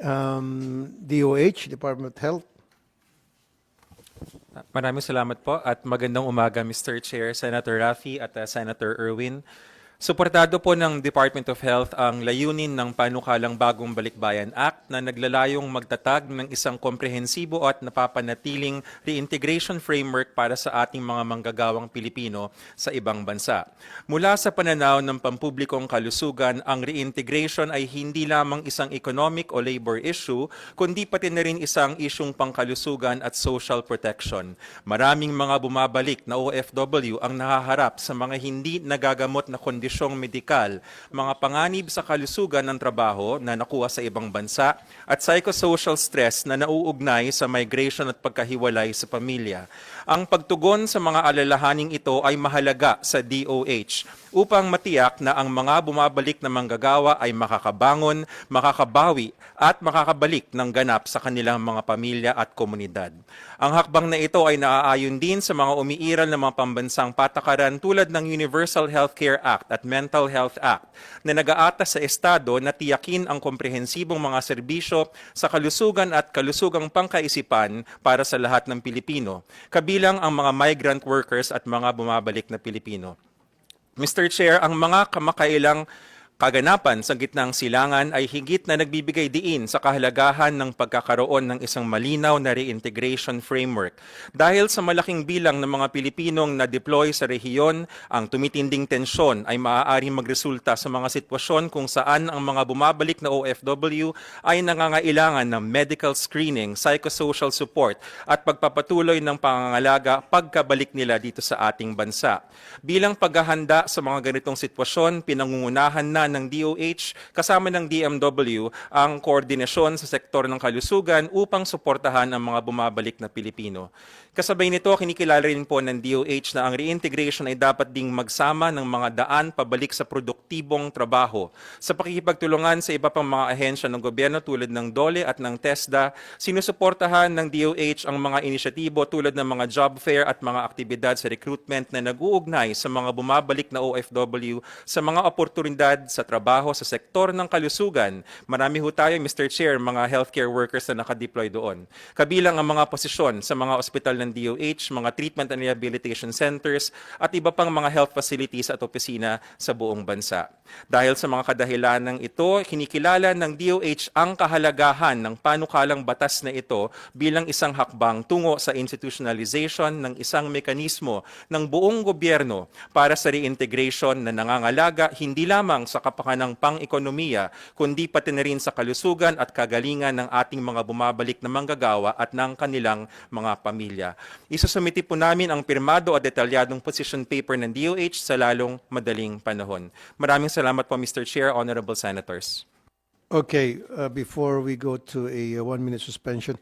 DOH, Department of Health. Maraming salamat po at magandang umaga Mr. Chair, Senator Raffy at Senator Erwin. Suportado po ng Department of Health ang layunin ng panukalang Bagong Balikbayan Act na naglalayong magtatag ng isang komprehensibo at napapanatiling reintegration framework para sa ating mga manggagawang Pilipino sa ibang bansa. Mula sa pananaw ng pampublikong kalusugan, ang reintegration ay hindi lamang isang economic o labor issue, kundi pati na rin isang isyung pangkalusugan at social protection. Maraming mga bumabalik na OFW ang nahaharap sa mga hindi nagagamot na kondisyong medikal, mga panganib sa kalusugan ng trabaho na nakuha sa ibang bansa at psychosocial stress na nauugnay sa migration at pagkahiwalay sa pamilya. Ang pagtugon sa mga alalahaning ito ay mahalaga sa DOH upang matiyak na ang mga bumabalik na manggagawa ay makakabangon, makakabawi at makakabalik ng ganap sa kanilang mga pamilya at komunidad. Ang hakbang na ito ay naaayon din sa mga umiiral na mga pambansang patakaran tulad ng Universal Healthcare Act at Mental Health Act na nag-aatas sa Estado na tiyakin ang komprehensibong mga serbisyo sa kalusugan at kalusugang pangkaisipan para sa lahat ng Pilipino, kabilang ang mga migrant workers at mga bumabalik na Pilipino. Mr. Chair, ang mga kamakailang kaganapan sa gitnang silangan ay higit na nagbibigay diin sa kahalagahan ng pagkakaroon ng isang malinaw na reintegration framework. Dahil sa malaking bilang ng mga Pilipinong na-deploy sa rehiyon, ang tumitinding tensyon ay maaaring magresulta sa mga sitwasyon kung saan ang mga bumabalik na OFW ay nangangailangan ng medical screening, psychosocial support at pagpapatuloy ng pangangalaga pagkabalik nila dito sa ating bansa. Bilang paghahanda sa mga ganitong sitwasyon, pinangungunahan na ng DOH kasama ng DMW ang koordinasyon sa sektor ng kalusugan upang suportahan ang mga bumabalik na Pilipino. Kasabay nito, kinikilala rin po ng DOH na ang reintegration ay dapat ding magsama ng mga daan pabalik sa produktibong trabaho. Sa pakikipagtulungan sa iba pang mga ahensya ng gobyerno tulad ng DOLE at ng TESDA, sinusuportahan ng DOH ang mga inisyatibo tulad ng mga job fair at mga aktibidad sa recruitment na nag-uugnay sa mga bumabalik na OFW sa mga oportunidad sa trabaho sa sektor ng kalusugan. Marami ho tayo, Mr. Chair, mga healthcare workers na nakadeploy doon. Kabilang ang mga posisyon sa mga ospital ng DOH, mga treatment and rehabilitation centers, at iba pang mga health facilities at opisina sa buong bansa. Dahil sa mga kadahilanang ito, kinikilala ng DOH ang kahalagahan ng panukalang batas na ito bilang isang hakbang tungo sa institutionalization ng isang mekanismo ng buong gobyerno para sa reintegration na nangangalaga hindi lamang sa kapakanang pang-ekonomiya, kundi pati na rin sa kalusugan at kagalingan ng ating mga bumabalik na manggagawa at ng kanilang mga pamilya. Isusumiti po namin ang pirmado at detalyadong position paper ng DOH sa lalong madaling panahon. Maraming salamat po, Mr. Chair, Honorable Senators. Okay, before we go to a 1-minute suspension,